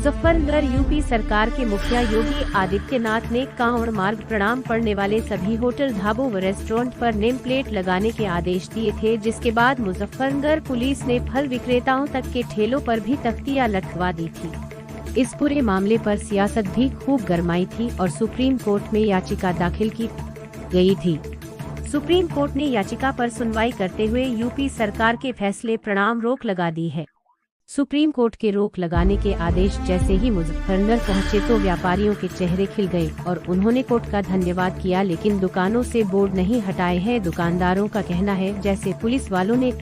Muzaffarnagar UP सरकार के मुखिया योगी आदित्यनाथ ने कांवड़ मार्ग प्रणाम पड़ने वाले सभी होटल, ढाबों व रेस्टोरेंट पर नेम प्लेट लगाने के आदेश दिए थे, जिसके बाद मुजफ्फरनगर पुलिस ने फल विक्रेताओं तक के ठेलों पर भी तख्तियां लटकवा दी थी। इस पूरे मामले पर सियासत भी खूब गरमाई थी और सुप्रीम कोर्ट में याचिका दाखिल की गई थी। सुप्रीम कोर्ट ने याचिका पर सुनवाई करते हुए यूपी सरकार के फैसले प्रणाम रोक लगा दी है। सुप्रीम कोर्ट के रोक लगाने के आदेश जैसे ही मुजफ्फरनगर पहुंचे तो व्यापारियों के चेहरे खिल गए और उन्होंने कोर्ट का धन्यवाद किया, लेकिन दुकानों से बोर्ड नहीं हटाए हैं। दुकानदारों का कहना है जैसे पुलिस वालों ने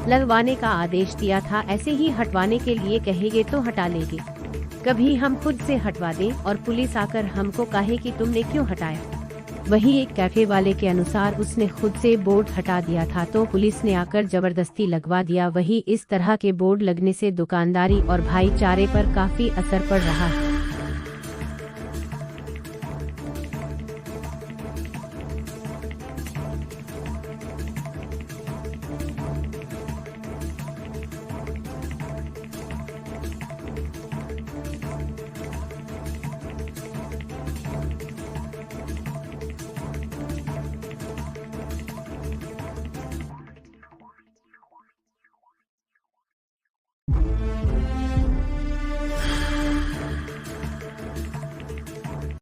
लगवाने का आदेश दिया था ऐसे ही हटवाने के लिए कहेंगे तो हटा लेंगे। कभी हम खुद से हटवा दें और पुलिस आकर हमको कहे कि तुमने क्यों हटाया। वहीं एक कैफे वाले के अनुसार उसने खुद से बोर्ड हटा दिया था तो पुलिस ने आकर जबरदस्ती लगवा दिया। वहीं इस तरह के बोर्ड लगने से दुकानदारी और भाईचारे पर काफी असर पड़ रहा है।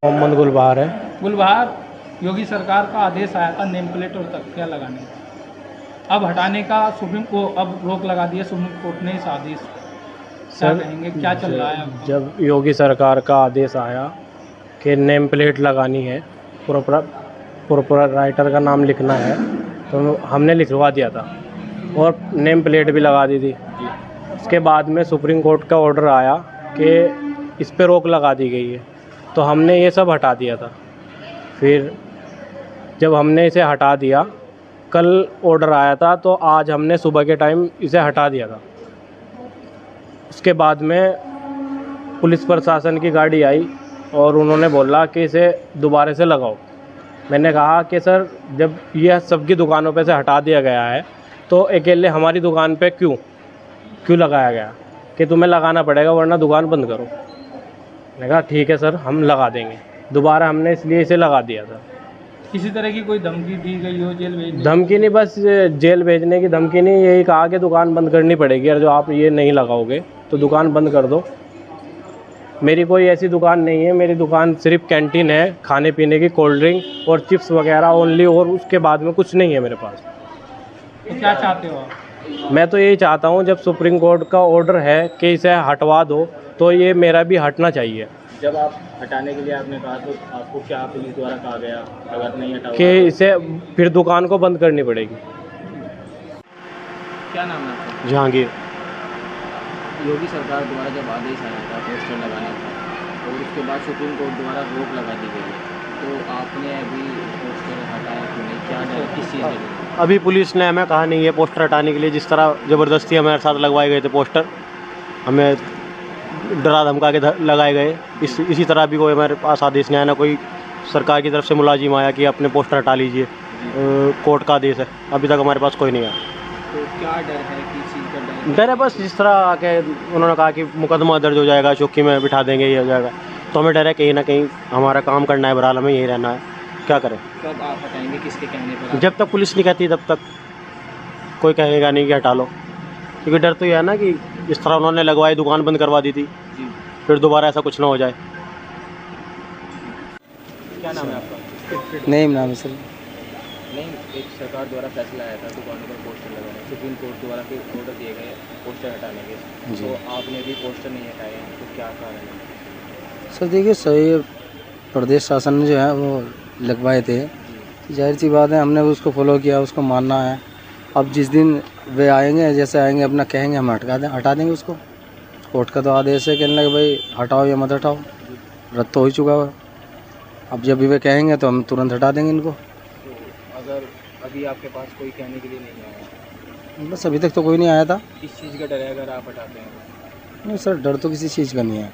मोहम्मद गुलबहार है। गुलबहार, योगी सरकार का आदेश आया था नेम प्लेट और तख्तियां लगाने का, अब हटाने का सुप्रीम को अब रोक लगा दिया सुप्रीम कोर्ट ने इस आदेश। क्या कहेंगे, क्या चल रहा है? जब योगी सरकार का आदेश आया कि नेम प्लेट लगानी है, प्रोपराइटर का नाम लिखना है, तो हमने लिखवा दिया था और नेम प्लेट भी लगा दी थी। उसके बाद में सुप्रीम कोर्ट का ऑर्डर आया कि इस पे रोक लगा दी गई है, तो हमने ये सब हटा दिया था। फिर जब हमने इसे हटा दिया, कल ऑर्डर आया था तो आज हमने सुबह के टाइम इसे हटा दिया था। उसके बाद में पुलिस प्रशासन की गाड़ी आई और उन्होंने बोला कि इसे दोबारा से लगाओ। मैंने कहा कि सर, जब यह सबकी दुकानों पे से हटा दिया गया है तो अकेले हमारी दुकान पे क्यों लगाया गया, कि तुम्हें लगाना पड़ेगा वरना दुकान बंद करो। मैंने कहा ठीक है सर, हम लगा देंगे। दोबारा हमने इसलिए इसे लगा दिया था। किसी तरह की कोई धमकी दी गई हो, जेल भेजने? धमकी नहीं, बस जेल भेजने की धमकी नहीं, यही कहा कि दुकान बंद करनी पड़ेगी और जो आप ये नहीं लगाओगे तो दुकान बंद कर दो। मेरी कोई ऐसी दुकान नहीं है, मेरी दुकान सिर्फ कैंटीन है, खाने पीने की, कोल्ड ड्रिंक और चिप्स वगैरह ओनली, और उसके बाद में कुछ नहीं है मेरे पास। तो क्या चाहते हो आप? मैं तो यही चाहता हूँ, जब सुप्रीम कोर्ट का ऑर्डर है कि इसे हटवा दो तो ये मेरा भी हटना चाहिए। जब आप हटाने के लिए आपने कहा तो आपको क्या पुलिस द्वारा कहा गया, अगर नहीं हटाओ कि इसे फिर दुकान को बंद करनी पड़ेगी। क्या नाम है आपका? जहांगीर। योगी सरकार द्वारा जब आदेश आया था पोस्टर लगाने का और उसके बाद सुप्रीम कोर्ट द्वारा रोक लगा दी गई है, तो आपने अभी पोस्टर हटाया क्यों नहीं? क्या डर, किस चीज़ में? अभी पुलिस ने हमें कहा नहीं है पोस्टर हटाने के लिए। जिस तरह ज़बरदस्ती हमारे साथ लगवाए गए थे पोस्टर, हमें डरा धमका के लगाए गए, इसी तरह भी कोई हमारे पास आदेश नहीं आया, ना कोई सरकार की तरफ से मुलाजिम आया कि अपने पोस्टर हटा लीजिए। कोर्ट का आदेश है, अभी तक हमारे पास कोई नहीं आया। तो क्या डर है, किस चीज़ का डर? डर है बस, जिस तरह आके उन्होंने कहा कि मुकदमा दर्ज हो जाएगा, चौकी में बिठा देंगे, ये हो जाएगा, तो हमें डर है कहीं ना कहीं हमारा काम करना है, बहरहाल हमें यही रहना है, क्या करें। कब आप हटाएंगे, किसके कहने पर? जब तक पुलिस नहीं कहती तब तक कोई कहेगा नहीं कि हटा लो, क्योंकि डर तो यह है ना कि जिस तरह उन्होंने लगवाई, दुकान बंद करवा दी थी, फिर दोबारा ऐसा कुछ ना हो जाए। क्या नाम है आपका? नहीं, नाम है सर। नहीं, एक सरकार द्वारा फैसला आया था दुकानों पर पोस्टर लगाने, सुप्रीम कोर्ट द्वारा फिर ऑर्डर दिए गए पोस्टर हटाने के, तो आपने भी पोस्टर नहीं हटाए, तो क्या कारण है? सर देखिए, सही प्रदेश शासन ने जो है वो लगवाए थे, जाहिर सी बात है हमने उसको फॉलो किया, उसको मानना है। अब जिस दिन वे आएंगे, जैसे आएंगे अपना कहेंगे, हम हटा देंगे उसको। कोर्ट का तो आदेश है, कहने लगे भाई हटाओ या मत हटाओ, रद्द तो हो चुका है। अब जब भी वे कहेंगे तो हम तुरंत हटा देंगे इनको। तो अगर अभी आपके पास कोई कहने के लिए नहीं आया? बस अभी तक तो कोई नहीं आया था। किस चीज़ का डर है अगर आप हटाते हैं? नहीं सर, डर तो किसी चीज़ का नहीं है,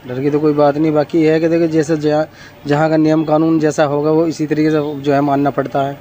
डर की तो कोई बात नहीं। बाकी यह है कि देखिए, जैसे जहाँ का नियम कानून जैसा होगा वो इसी तरीके से जो है मानना पड़ता है।